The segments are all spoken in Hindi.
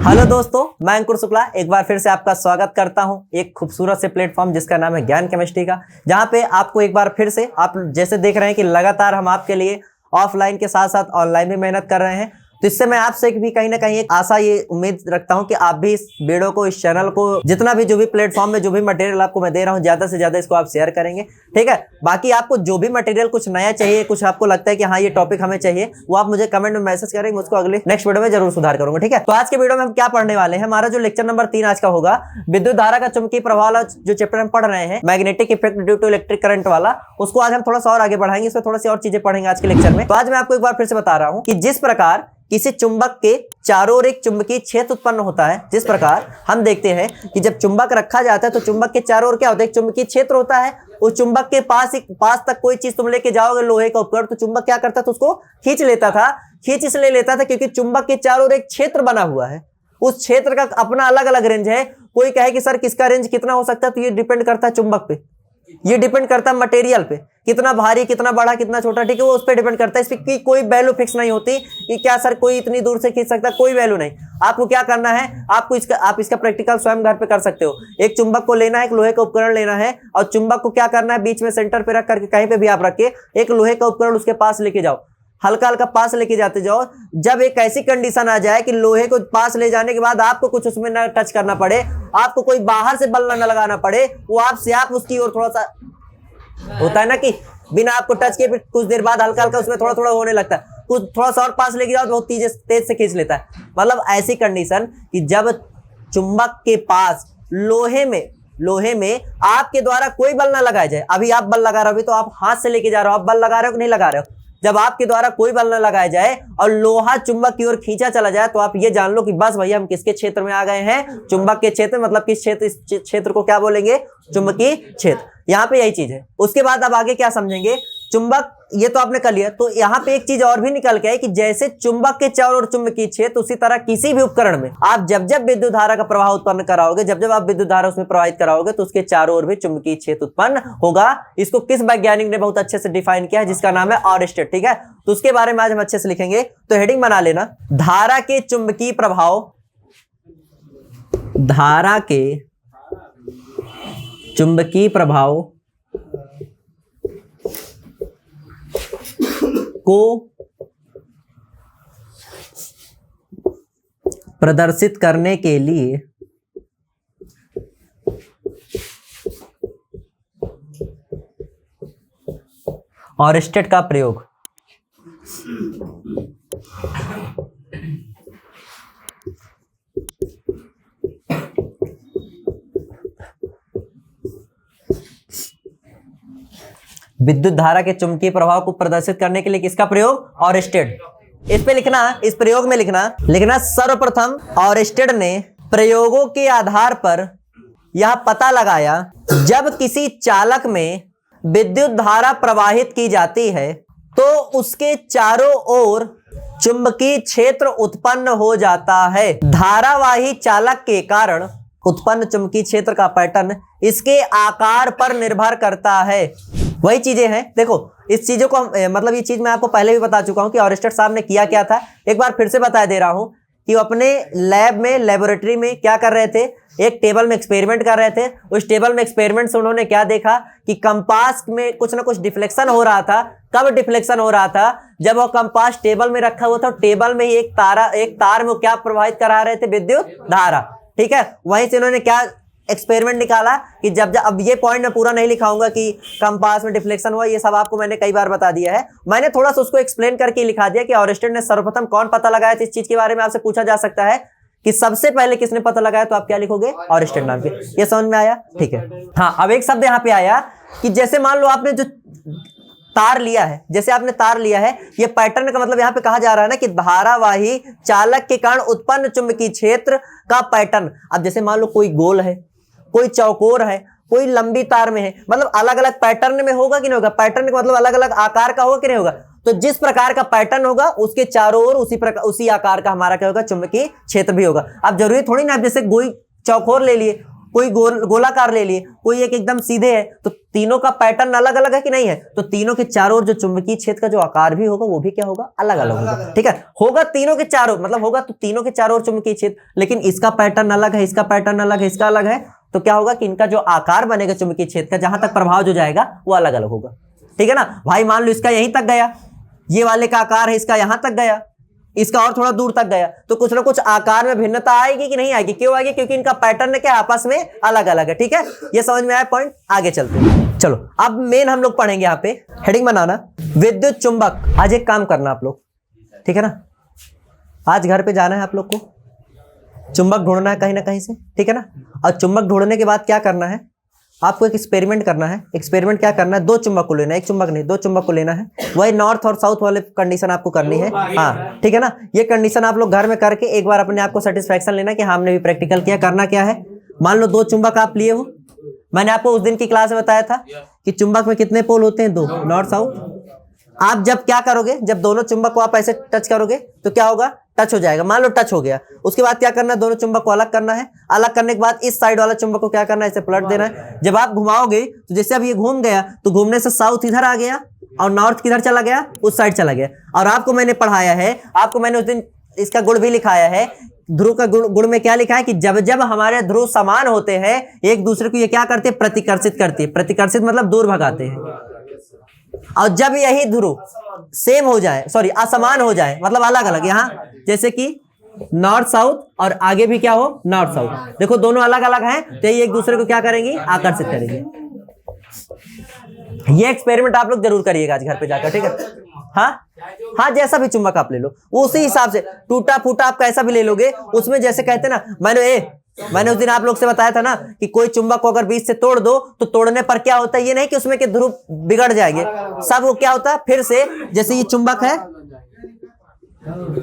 हेलो दोस्तों, मैं अंकुर शुक्ला एक बार फिर से आपका स्वागत करता हूं एक खूबसूरत से प्लेटफॉर्म जिसका नाम है ज्ञान केमिस्ट्री का, जहां पे आपको एक बार फिर से आप जैसे देख रहे हैं कि लगातार हम आपके लिए ऑफलाइन के साथ साथ ऑनलाइन भी मेहनत कर रहे हैं। तो इससे मैं आपसे भी कहीं ना कहीं एक आशा ये उम्मीद रखता हूं कि आप भी इस वीडियो को, इस चैनल को, जितना भी जो भी प्लेटफॉर्म में जो भी मटेरियल आपको मैं दे रहा हूं, ज्यादा से ज्यादा इसको आप शेयर करेंगे। ठीक है, बाकी आपको जो भी मटेरियल कुछ नया चाहिए, कुछ आपको लगता है कि हाँ ये टॉपिक हमें चाहिए, वो आप मुझे कमेंट में मैसेज करेंगे, उसको अगले नेक्स्ट वीडियो में जरूर सुधार करूंगा। ठीक है, तो आज के वीडियो में हम क्या पढ़ने वाले हैं, हमारा जो लेक्चर नंबर 3 आज का होगा, विद्युत धारा का चुंबकीय प्रभाव वाला जो चैप्टर हम पढ़ रहे हैं, magnetic effect due to electric current वाला, उसको आज हम थोड़ा सा और आगे बढ़ाएंगे, इसमें थोड़ी सी और चीजें पढ़ेंगे आज के लेक्चर में। तो आज मैं आपको एक बार फिर से बता रहा हूं कि जिस प्रकार किसी चुंबक के चारों ओर एक चुंबकीय क्षेत्र उत्पन्न होता है, जिस प्रकार हम देखते हैं कि जब चुंबक रखा जाता है तो चुंबक के चारों ओर क्या होता है, एक चुंबकीय क्षेत्र होता है। उस चुंबक के पास तक कोई चीज तुम लेके जाओगे, लोहे का उपकरण, तो चुंबक क्या करता था, उसको खींच लेता था। खींच इसलिए लेता था क्योंकि चुंबक के चारों ओर एक क्षेत्र बना हुआ है, उस क्षेत्र का अपना अलग अलग रेंज है। कोई कहे कि सर किसका रेंज कितना हो सकता है, तो ये डिपेंड करता है चुंबक पे, ये डिपेंड करता है मटेरियल पे, कितना भारी, कितना बड़ा, कितना छोटा। ठीक है, वो उस पर डिपेंड करता है। इसकी कोई वैल्यू फिक्स नहीं होती कि क्या सर कोई इतनी दूर से खींच सकता है, कोई वैल्यू नहीं। आपको क्या करना है, आप इसका प्रैक्टिकल स्वयं घर पे कर सकते हो। एक चुंबक को लेना है, एक लोहे का उपकरण लेना है, और चुंबक को क्या करना है, बीच में सेंटर पे रख करके कहीं पे भी आप रख के एक लोहे का उपकरण उसके पास लेके जाओ, हल्का हल्का पास लेके जाते जाओ। जब एक ऐसी कंडीशन आ जाए कि लोहे को पास ले जाने के बाद आपको कुछ उसमें ना टच करना पड़े, आपको कोई बाहर से बल ना लगाना पड़े, वो आपसे आप उसकी ओर थोड़ा सा होता है ना कि बिना आपको टच किए कुछ देर बाद हल्का हल्का उसमें थोड़ा थोड़ा होने लगता है, कुछ थोड़ा सा और पास लेके जाओ तो बहुत तेज से खींच लेता है। मतलब ऐसी कंडीशन कि जब चुंबक के पास लोहे में आपके द्वारा कोई बल ना लगाया जाए। अभी आप बल लगा रहे हो, तो आप हाथ से लेके जा रहे हो, आप बल लगा रहे हो कि नहीं लगा रहे हो। जब आपके द्वारा कोई बल न लगाया जाए और लोहा चुंबक की ओर खींचा चला जाए, तो आप ये जान लो कि बस भैया हम किसके क्षेत्र में आ गए हैं, चुंबक के क्षेत्र। मतलब किस क्षेत्र, इस क्षेत्र को क्या बोलेंगे, चुंबकीय क्षेत्र। यहाँ पे यही चीज है। उसके बाद आप आगे क्या समझेंगे, चुंबक, ये तो आपने कर लिया। तो यहाँ पे एक चीज और भी निकल के है कि जैसे चुंबक के चारों ओर चुंबकीय क्षेत्र, उसी तरह किसी भी उपकरण में आप जब जब विद्युत धारा का प्रवाह उत्पन्न कराओगे, जब जब आप विद्युत धारा उसमें प्रवाहित कराओगे, तो उसके चारों ओर भी चुंबकीय क्षेत्र उत्पन्न होगा। इसको किस वैज्ञानिक ने बहुत अच्छे से डिफाइन किया है, जिसका नाम है ऑरस्टेड। ठीक है, तो उसके बारे में आज हम अच्छे से लिखेंगे। तो हेडिंग बना लेना, धारा के चुंबकीय प्रभाव, धारा के चुंबकीय प्रभाव को प्रदर्शित करने के लिए ऑरस्टेड का प्रयोग। विद्युत धारा के चुंबकीय प्रभाव को प्रदर्शित करने के लिए किसका प्रयोग, ऑरस्टेड। इस पे लिखना, इस प्रयोग में लिखना सर्वप्रथम ऑरस्टेड ने प्रयोगों के आधार पर यह पता लगाया, जब किसी चालक में विद्युत धारा प्रवाहित की जाती है तो उसके चारों ओर चुंबकीय क्षेत्र उत्पन्न हो जाता है। धारावाही चालक के कारण उत्पन्न चुंबकीय क्षेत्र का पैटर्न इसके आकार पर निर्भर करता है। वही चीजें हैं, देखो इस चीजों को मतलब ये चीज मैं आपको पहले भी बता चुका हूं कि ऑरस्टेड साहब ने किया क्या था। एक बार फिर से बता दे रहा हूं कि वो अपने लैब में, लेबोरेटरी में क्या कर रहे थे, एक टेबल में एक्सपेरिमेंट कर रहे थे। उस टेबल में एक्सपेरिमेंट से उन्होंने क्या देखा कि कंपास में कुछ ना कुछ डिफ्लेक्शन हो रहा था। कब डिफ्लेक्शन हो रहा था, जब वो कंपास टेबल में रखा हुआ था, टेबल में ही एक तार में क्या प्रवाहित करा रहे थे, विद्युत धारा। ठीक है, वहीं से उन्होंने क्या एक्सपेरिमेंट निकाला कि जब अब ये पॉइंट मैं पूरा नहीं लिखाऊंगा कि कंपास में डिफ्लेक्शन हुआ, ये सब आपको मैंने कई बार बता दिया है। मैंने थोड़ा सा उसको एक्सप्लेन करके लिखा दिया कि ऑरस्टेड ने सर्वप्रथम कौन पता लगाया था। इस चीज के बारे में आपसे पूछा जा सकता है कि सबसे पहले किसने पता लगाया, तो आप क्या लिखोगे, ऑरस्टेड नाम के। ये समझ में आया, ठीक है। हाँ, अब एक शब्द यहाँ पे आया कि जैसे मान लो आपने जो तार लिया है, जैसे आपने तार लिया है, ये पैटर्न का मतलब यहाँ पे कहा जा रहा है ना कि धारावाही चालक के कारण उत्पन्न चुंबकीय क्षेत्र का पैटर्न। अब जैसे मान लो कोई गोल है, कोई चौकोर है, कोई लंबी तार में है, मतलब अलग अलग पैटर्न में होगा कि नहीं होगा। पैटर्न का मतलब अलग अलग आकार का होगा कि नहीं होगा। तो जिस प्रकार का पैटर्न होगा उसके चारों ओर उसी आकार का हमारा क्या होगा, चुंबकीय क्षेत्र भी होगा। अब जरूरी थोड़ी ना, जैसे कोई चौकोर ले लिए, कोई गोलाकार ले लिए, कोई एक एकदम सीधे है, तो तीनों का पैटर्न अलग अलग है कि नहीं है? तो तीनों के चारों ओर जो चुंबकीय क्षेत्र का जो आकार भी होगा वो भी क्या होगा? अलग अलग होगा। ठीक है, होगा तीनों के चारों, मतलब होगा तो तीनों के चारों ओर चुंबकीय क्षेत्र, लेकिन इसका पैटर्न अलग है, इसका पैटर्न अलग है, इसका अलग है, तो क्या होगा कि इनका जो आकार बनेगा चुंबकीय क्षेत्र का, जहां तक प्रभाव जो जाएगा वो अलग अलग होगा। ठीक है ना भाई? मान लो इसका यहीं तक गया, ये वाले का आकार है इसका यहां तक गया, इसका और थोड़ा दूर तक गया, तो कुछ ना कुछ आकार में भिन्नता आएगी कि नहीं आएगी? क्यों आएगी? क्योंकि इनका पैटर्न क्या आपस में अलग अलग है। ठीक है, ये समझ में आया पॉइंट? आगे चलते हैं। चलो अब मेन हम लोग पढ़ेंगे, यहाँ पे हेडिंग बनाना विद्युत चुंबक। आज एक काम करना आप लोग, ठीक है ना, आज घर पे जाना है आप लोग को, चुंबक ढूंढना है कहीं ना कहीं से, ठीक है ना। और चुंबक ढूंढने के बाद क्या करना है, आपको एक एक्सपेरिमेंट करना है। एक्सपेरिमेंट क्या करना है? 2 चुंबक को लेना है, एक चुंबक नहीं 2 चुंबक को लेना है। वही नॉर्थ और साउथ वाले कंडीशन आपको करनी है। हाँ ठीक है ना, ये कंडीशन आप लोग घर में करके एक बार अपने आप को सेटिस्फैक्शन लेना कि हाँ हमने भी प्रैक्टिकल किया। करना क्या है, मान लो 2 चुंबक आप लिए हो, मैंने आपको उस दिन की क्लास में बताया था कि चुंबक में कितने पोल होते हैं? 2, नॉर्थ साउथ। आप जब क्या करोगे, जब दोनों चुंबक को आप ऐसे टच करोगे तो क्या होगा? टच हो जाएगा। मान लो टच हो गया, उसके बाद क्या करना है? दोनों चुंबक को अलग करना है। अलग करने के बाद इस साइड वाला चुंबक को क्या करना है? इसे पलट देना है। जब आप घुमाओगे तो जैसे अब ये घूम गया, तो घूमने से साउथ इधर आ गया और नॉर्थ किधर चला गया? उस साइड चला गया। और आपको मैंने पढ़ाया है, आपको मैंने उस दिन इसका गुण भी लिखाया है, ध्रुव का गुण में क्या लिखा है कि जब जब हमारे ध्रुव समान होते हैं एक दूसरे को ये क्या करते हैं? प्रतिकर्षित करते हैं। प्रतिकर्षित मतलब दूर भगाते हैं। और जब यही ध्रुव सेम हो जाए, सॉरी असमान हो जाए, मतलब अलग अलग, यहाँ जैसे कि नॉर्थ साउथ और आगे भी क्या हो? नॉर्थ साउथ, देखो दोनों अलग अलग हैं, तो ये एक दूसरे को क्या करेंगे? आकर्षित करेंगे। ये एक्सपेरिमेंट आप लोग जरूर करिएगा आज घर पे जाकर, ठीक है। हाँ जैसा भी चुंबक आप ले लो वो उसी हिसाब से, टूटा फूटा आप कैसा भी ले लोगे, उसमें जैसे कहते ना, मैंने उस दिन आप लोग से बताया था ना कि कोई चुंबक को अगर बीच से तोड़ दो तो तोड़ने पर क्या होता है, ये नहीं कि उसमें के ध्रुव बिगड़ जाएंगे, सब वो क्या होता है फिर से, जैसे ये चुंबक है,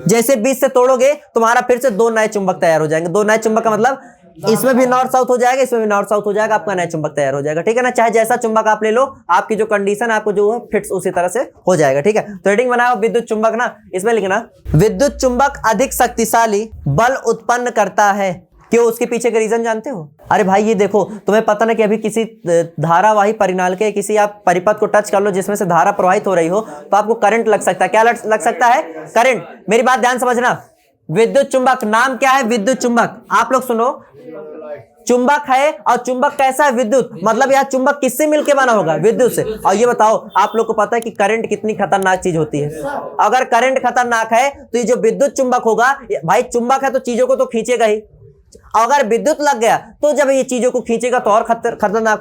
जैसे बीच से तोड़ोगे तुम्हारा फिर से 2 नए चुंबक तैयार हो जाएंगे। 2 नए चुंबक का मतलब इसमें भी नॉर्थ साउथ हो जाएगा, इसमें भी नॉर्थ साउथ हो जाएगा, आपका नया चुंबक तैयार हो जाएगा। ठीक है ना, चाहे जैसा चुंबक आप ले लो, आपकी जो कंडीशन आपको जो फिट्स उसी तरह से हो जाएगा। ठीक है, तो हेडिंग बनाओ विद्युत चुंबक ना, इसमें लिखना विद्युत चुंबक अधिक शक्तिशाली बल उत्पन्न करता है। क्यों? उसके पीछे का रीजन जानते हो? अरे भाई ये देखो, तुम्हें पता ना कि अभी किसी धारावाही परिनाल के किसी आप परिपथ को टच कर लो जिसमें से धारा प्रवाहित हो रही हो, तो आपको करंट लग सकता है। क्या लग सकता है? करंट। मेरी बात ध्यान समझना, विद्युत चुंबक नाम क्या है? विद्युत चुंबक। आप लोग सुनो, चुंबक है और चुंबक कैसा है? विद्युत। मतलब यह चुंबक किससे मिलके बना होगा? विद्युत से। और ये बताओ, आप लोग को पता है कि करंट कितनी खतरनाक चीज होती है? अगर करंट खतरनाक है तो ये जो विद्युत चुंबक होगा, भाई चुंबक है तो चीजों को तो खींचेगा ही, अगर विद्युत लग गया तो जब ये चीजों को खींचेगा तो और खतरनाक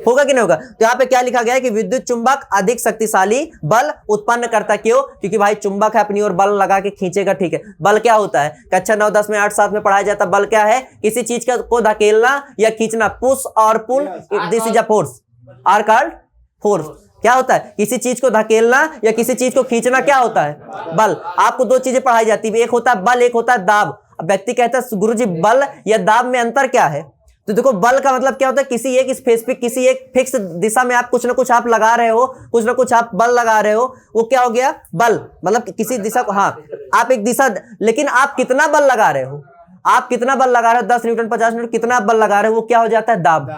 होगा कि नहीं होगा? तो यहाँ पे क्या लिखा गया है कि विद्युत चुंबक अधिक शक्तिशाली बल उत्पन्न करता। क्यों? क्योंकि भाई चुंबक है, अपनी ओर बल लगा के खींचेगा। ठीक है, बल क्या होता है? कक्षा 9, 10 में, 8, 7 में पढ़ाया जाता है। बल क्या है? किसी चीज को धकेलना या खींचना। पुश और pull, this is a force, are called force. क्या होता है? किसी चीज को धकेलना या किसी चीज को खींचना क्या होता है? बल। आपको 2 चीजें पढ़ाई जाती है, एक होता है बल, एक होता है दाब। व्यक्ति कहता है गुरुजी बल या दाब में अंतर क्या है? तो देखो, बल का मतलब क्या होता है? किसी एक स्पेसिफिक, किसी एक फिक्स दिशा में आप कुछ ना कुछ आप लगा रहे हो, कुछ ना कुछ आप बल लगा रहे हो, वो क्या हो गया? बल। मतलब किसी दिशा को, हाँ आप एक दिशा, लेकिन आप कितना बल लगा रहे हो, आप कितना बल लगा रहे हो, 10 न्यूटन 50 न्यूटन, कितना आप बल लगा रहे हो, वो क्या हो जाता है? दाब।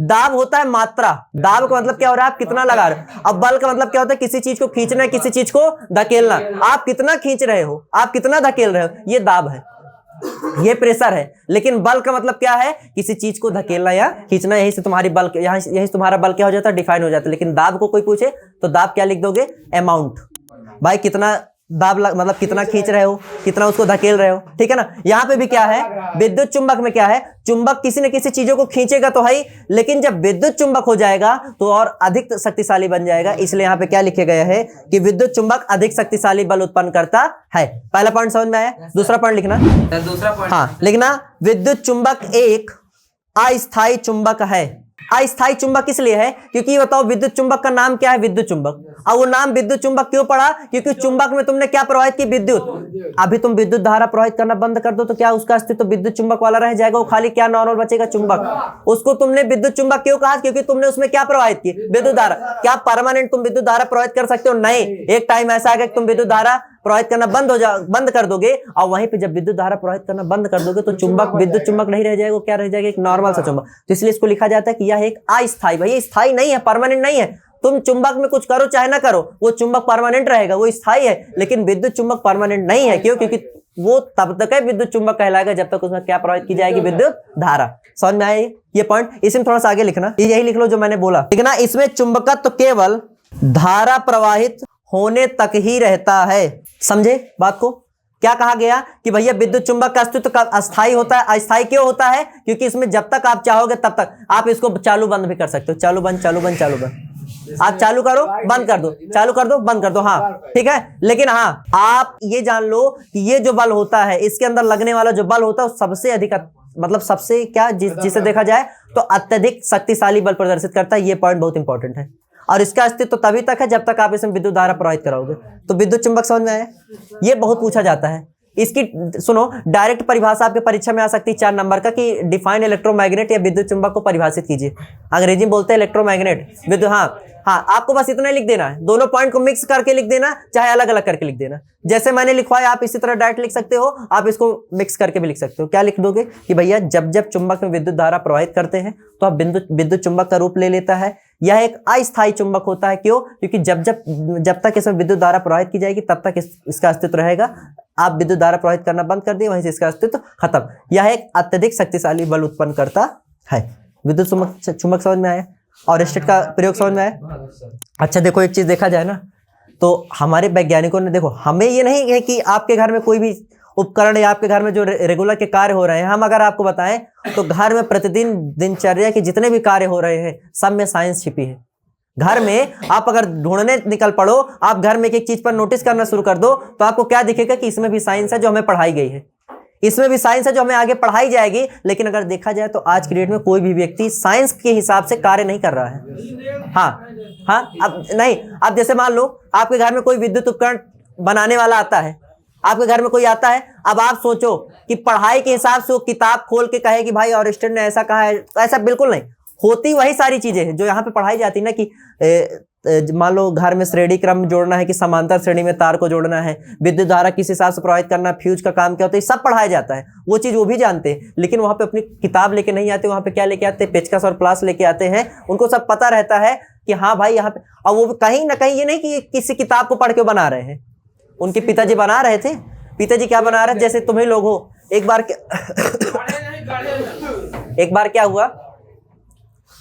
दाब होता है मात्रा। दाब का मतलब क्या हो रहा है? आप कितना लगा रहे हो। अब बल का मतलब क्या होता है? किसी चीज को खींचना है, किसी चीज को धकेलना। आप कितना खींच रहे हो, आप कितना धकेल रहे हो, ये दाब है, ये प्रेशर है। लेकिन बल का मतलब क्या है? किसी चीज को धकेलना या खींचना। यही से तुम्हारी बल, यही तुम्हारा बल क्या हो जाता है? डिफाइन हो जाता है। लेकिन दाब को कोई पूछे तो दाब क्या लिख दोगे? अमाउंट। भाई कितना दाब मतलब कितना खींच रहे हो, कितना उसको धकेल रहे हो। ठीक है ना, यहाँ पे भी क्या है? विद्युत चुंबक में क्या है? चुंबक किसी न किसी चीजों को खींचेगा तो है, लेकिन जब विद्युत चुंबक हो जाएगा तो और अधिक शक्तिशाली बन जाएगा। इसलिए यहाँ पे क्या लिखे गया है कि विद्युत चुंबक अधिक शक्तिशाली बल उत्पन्न करता है। पहला पॉइंट समझ में आया? दूसरा पॉइंट लिखना। दूसरा पॉइंट, हाँ लिखना, विद्युत चुंबक एक अस्थायी चुंबक है। अस्थायी चुंबक इसलिए है क्योंकि बताओ, विद्युत चुंबक का नाम क्या है? विद्युत चुंबक। अब वो नाम विद्युत चुंबक क्यों पड़ा? क्योंकि चुंबक में तुमने क्या प्रवाहित की? विद्युत। अभी तुम विद्युत धारा प्रवाहित करना बंद कर दो तो क्या उसका अस्तित्व विद्युत चुंबक वाला रह जाएगा? वो खाली क्या नॉर्मल बचेगा? चुंबक। उसको तुमने विद्युत चुंबक क्यों कहा? क्योंकि तुमने उसमें क्या प्रवाहित की? विद्युत धारा। क्या परमानेंट तुम विद्युत धारा प्रवाहित कर सकते हो? नहीं। एक टाइम ऐसा आएगा कि तुम विद्युत धारा प्रवाहित करना बंद कर दोगे, और वहीं पे जब विद्युत धारा प्रवाहित करना बंद कर दोगे तो चुंबक विद्युत चुंबक नहीं रह जाएगा, क्या रह जाएगा? एक नॉर्मल सा चुंबक। तो इसलिए इसको लिखा जाता है कि यह एक अस्थायी, भाई स्थायी नहीं है, परमानेंट नहीं है। तुम चुंबक में कुछ करो चाहे ना करो, वो चुंबक परमानेंट रहेगा, वो स्थायी है। लेकिन विद्युत चुंबक परमानेंट नहीं है। क्यों? क्योंकि वो तब तक है विद्युत चुंबक कहलाएगा जब तक उसमें क्या प्रवाहित की जाएगी? विद्युत धारा। समझ में आए ये पॉइंट? इसमें थोड़ा सा आगे लिखना, यही लिख लो जो मैंने बोला, ठीक है ना। इसमें चुंबकत्व केवल धारा प्रवाहित होने तक ही रहता है। समझे बात को? क्या कहा गया कि भैया विद्युत चुंबक का अस्तित्व अस्थायी होता है। अस्थायी क्यों होता है? क्योंकि इसमें जब तक आप चाहोगे तब तक आप इसको चालू बंद भी कर सकते हो। चालू बंद, चालू बंद, चालू बंद। आप चालू करो, बंद कर दो, चालू कर दो, बंद कर दो। हाँ ठीक है। लेकिन हाँ, आप ये जान लो कि ये जो बल होता है, इसके अंदर लगने वाला जो बल होता है वो सबसे अधिक, मतलब सबसे क्या, जिसे देखा जाए तो अत्यधिक शक्तिशाली बल प्रदर्शित करता है। ये पॉइंट बहुत इंपॉर्टेंट है। और इसका अस्तित्व तभी तक है जब तक आप इसमें विद्युत धारा प्रवाहित कराओगे। तो विद्युत चुंबक समझ में आया? ये बहुत पूछा जाता है। इसकी सुनो, डायरेक्ट परिभाषा आपके परीक्षा में आ सकती है 4 नंबर का, कि डिफाइन इलेक्ट्रोमैग्नेट या विद्युत चुंबक को परिभाषित कीजिए। अंग्रेजी में बोलते हैं इलेक्ट्रोमैग्नेट, विद्युत। हाँ, आपको बस इतना लिख देना है। दोनों पॉइंट को मिक्स करके लिख देना, चाहे अलग अलग करके लिख देना। जैसे मैंने लिखवाया आप इसी तरह डायरेक्ट लिख सकते हो, आप इसको मिक्स करके भी लिख सकते हो। क्या लिख दोगे कि भैया जब जब चुंबक में विद्युत धारा प्रवाहित करते हैं तो आप विद्युत चुंबक का रूप ले लेता है। यह एक अस्थायी चुंबक होता है। क्यों? क्योंकि जब तक इसमें विद्युत धारा प्रवाहित की जाएगी तब तक इसका अस्तित्व रहेगा। आप विद्युत धारा प्रवाहित करना बंद कर दिए, वहीं से इसका अस्तित्व खत्म। यह एक अत्यधिक शक्तिशाली बल उत्पन्न करता है। विद्युत चुंबक समझ में आया? और स्टेट का प्रयोग समझ में आया? अच्छा देखो, एक चीज देखा जाए ना, तो हमारे वैज्ञानिकों ने, देखो हमें ये नहीं है कि आपके घर में कोई भी उपकरण या आपके घर में जो रेगुलर के कार्य हो रहे हैं, हम अगर आपको बताएं तो घर में प्रतिदिन दिनचर्या के जितने भी कार्य हो रहे हैं सब में साइंस छिपी है। घर में आप अगर ढूंढने निकल पड़ो, आप घर में एक चीज पर नोटिस करना शुरू कर दो तो आपको क्या दिखेगा कि इसमें भी साइंस है जो हमें पढ़ाई गई है, इसमें भी साइंस है जो हमें आगे पढ़ाई जाएगी। लेकिन अगर देखा जाए तो आज की डेट में कोई भी व्यक्ति साइंस के हिसाब से कार्य नहीं कर रहा है। हाँ, अब नहीं, अब जैसे मान लो आपके घर में कोई विद्युत उपकरण बनाने वाला आता है, आपके घर में कोई आता है, अब आप सोचो कि पढ़ाई के हिसाब से वो किताब खोल के कहे कि भाई ऑरिस्टन ने ऐसा कहा है, ऐसा बिल्कुल नहीं। होती वही सारी चीजें हैं जो यहाँ पे पढ़ाई जाती है ना, कि मान लो घर में श्रेणी क्रम जोड़ना है कि समांतर श्रेणी में तार को जोड़ना है, विद्युत धारा किस हिसाब से प्रवाहित करना, फ्यूज का काम क्या होता है, सब पढ़ाया जाता है। वो चीज वो भी जानते हैं, लेकिन वहां पे अपनी किताब लेके नहीं आते। वहां पे क्या लेके आते हैं? पेचकस और प्लास लेके आते हैं। उनको सब पता रहता है कि हाँ भाई यहाँ पे, और वो कहीं ना कहीं ये नहीं कि किसी किताब को पढ़ के बना रहे हैं। उनके पिताजी बना रहे थे। पिताजी क्या बना रहे थे? जैसे तुम्हें लोग हो, एक बार क्या हुआ,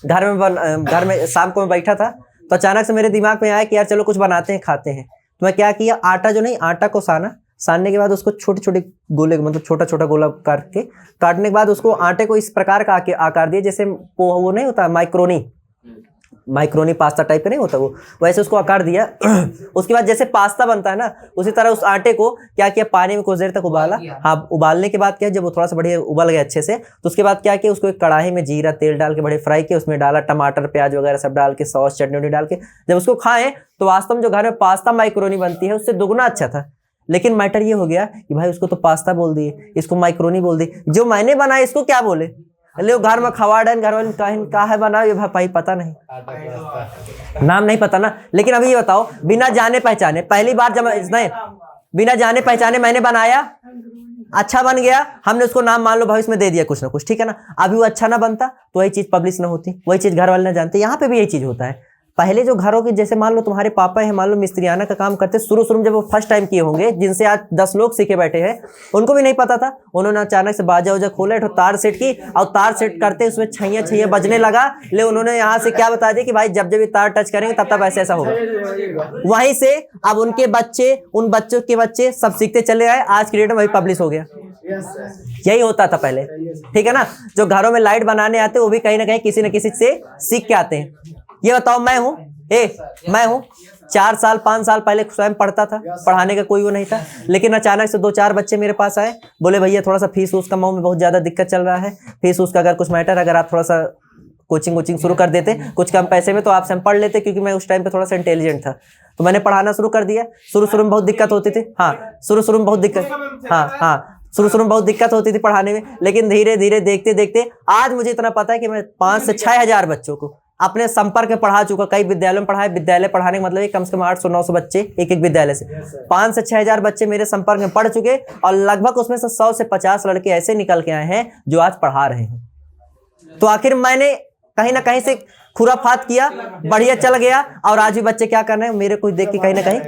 घर में शाम को मैं बैठा था तो अचानक से मेरे दिमाग में आया कि यार चलो कुछ बनाते हैं, खाते हैं। तो मैं क्या किया, आटा जो नहीं, आटा को सानने के बाद उसको छोटे छोटे गोले, मतलब छोटा छोटा गोला करके काटने के बाद उसको आटे को इस प्रकार का आकार दिया जैसे वो नहीं होता माइक्रोनी पास्ता टाइप का नहीं होता, वो वैसे उसको आकार दिया। उसके बाद जैसे पास्ता बनता है ना, उसी तरह उस आटे को क्या किया, पानी में कुछ देर तक उबाला। हाँ, उबालने के बाद क्या, जब वो थोड़ा सा बढ़िया उबल गया अच्छे से, तो उसके बाद क्या किया, उसको एक कढ़ाई में जीरा तेल डाल के बड़े फ्राई किया, उसमें डाला टमाटर प्याज वगैरह सब डाल के, सॉस चटनी डाल के जब उसको खाएं तो वास्तव में जो घर में पास्ता माइक्रोनी बनती है उससे दुगना अच्छा था। लेकिन मैटर ये हो गया कि भाई उसको तो पास्ता बोल दिए, इसको माइक्रोनी बोल दी, जो मैंने बनाया इसको क्या बोले, ले घर में खवाड़न घर वाले कहा है बना, ये भाई पता नहीं, नाम नहीं पता ना। लेकिन अभी ये बताओ, बिना जाने पहचाने, पहली बार जब नहीं, बिना जाने पहचाने मैंने बनाया, अच्छा बन गया, हमने उसको नाम मान लो भविष्य में दे दिया कुछ ना कुछ, ठीक है ना। अभी वो अच्छा ना बनता तो वही चीज पब्लिश ना होती, वही चीज घर वाले ना जानते। यहाँ पे भी यही चीज होता है। पहले जो घरों की, जैसे मान लो तुम्हारे पापा है, मान लो मिस्त्रियाना का काम करते, शुरू में जब वो फर्स्ट टाइम किए होंगे, जिनसे आज 10 लोग सीखे बैठे हैं, उनको भी नहीं पता था। उन्होंने अचानक से बाजा उजा खोला, एक तार सेट की, और तार सेट करते उसमें छैया बजने लगा। ले उन्होंने यहाँ से क्या बता दिया कि भाई जब जब ये तार टच करेंगे तब तब ऐसा होगा। वहीं से अब उनके बच्चे, उन बच्चों के बच्चे सब सीखते चले आए, आज की डेट में वही पब्लिश हो गया। यही होता था पहले, ठीक है ना। जो घरों में लाइट बनाने आते वो भी कहीं ना कहीं किसी न किसी से सीख के आते हैं। ये बताओ, मैं हूं 4 साल 5 साल पहले स्वयं पढ़ता था, पढ़ाने का कोई वो नहीं था, लेकिन अचानक से 2-4 बच्चे मेरे पास आए, बोले भैया थोड़ा सा फीस उस कमाओ में बहुत ज्यादा दिक्कत चल रहा है, फीस उसका अगर कुछ मैटर, अगर आप थोड़ा सा कोचिंग शुरू कर देते कुछ कम पैसे में तो आपसे हम पढ़ लेते, क्योंकि मैं उस टाइम पे थोड़ा सा इंटेलिजेंट था। तो मैंने पढ़ाना शुरू कर दिया। शुरू शुरू में बहुत दिक्कत होती थी, हाँ शुरू शुरू में बहुत दिक्कत, हाँ शुरू शुरू में बहुत दिक्कत होती थी पढ़ाने में, लेकिन धीरे धीरे देखते देखते आज मुझे इतना पता है कि मैं 5 से 6 हजार बच्चों को अपने संपर्क में पढ़ा चुका। कई विद्यालयों में पढ़ाया, विद्यालय पढ़ाने का मतलब है कम से कम 800-900 बच्चे एक एक विद्यालय से, 5 से 6 हजार बच्चे मेरे संपर्क में पढ़ चुके, और लगभग उसमें से 100 से 50 लड़के ऐसे निकल के आए हैं जो आज पढ़ा रहे हैं। तो आखिर मैंने कहीं ना कहीं से खुराफात किया, बढ़िया चल गया, और आज भी बच्चे क्या कर रहे हैं, मेरे को देख के कहीं ना कहीं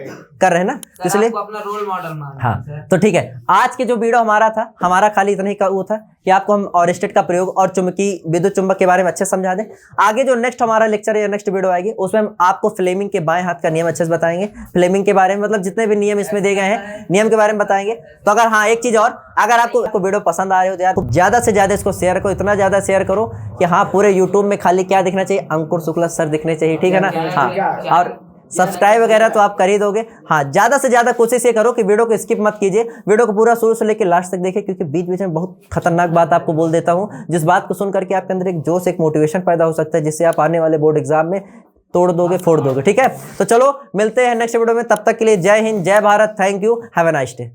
कर रहे हैं ना, इसलिए अपना रोल मॉडल मान। हाँ तो ठीक है, आज के जो वीडियो हमारा था, हमारा खाली इतना ही का वो था कि आपको हम ऑरेस्टेट का प्रयोग और चुंबकी विद्युत चुंबक के बारे में अच्छे समझा दें। आगे जो नेक्स्ट हमारा लेक्चर या नेक्स्ट वीडियो आएगी उसमें हम आपको फ्लेमिंग के बाएं हाथ का नियम अच्छे से बताएंगे, फ्लेमिंग के बारे में, मतलब जितने भी नियम इसमें दिए गए हैं नियम के बारे में बताएंगे। तो अगर हाँ एक चीज और, अगर आपको वीडियो पसंद आ रही हो तो यार ज्यादा से ज्यादा इसको शेयर करो, इतना ज्यादा शेयर करो कि हाँ पूरे यूट्यूब में खाली क्या दिखना चाहिए, अंकुर शुक्ला सर दिखने चाहिए, ठीक है ना। हाँ और सब्सक्राइब वगैरह तो आप कर ही दोगे। हाँ ज्यादा से ज्यादा कोशिश ये करो कि वीडियो को स्किप मत कीजिए, वीडियो को पूरा शुरू से लेकर लास्ट तक देखिए, क्योंकि बीच बीच में बहुत खतरनाक बात आपको बोल देता हूँ, जिस बात को सुन करके आपके अंदर एक जोश, एक मोटिवेशन पैदा हो सकता है, जिससे आप आने वाले बोर्ड एग्जाम में तोड़ दोगे, फोड़ दोगे। ठीक है, तो चलो मिलते हैं नेक्स्ट वीडियो में, तब तक के लिए जय हिंद, जय Bharat, thank you, have a nice day.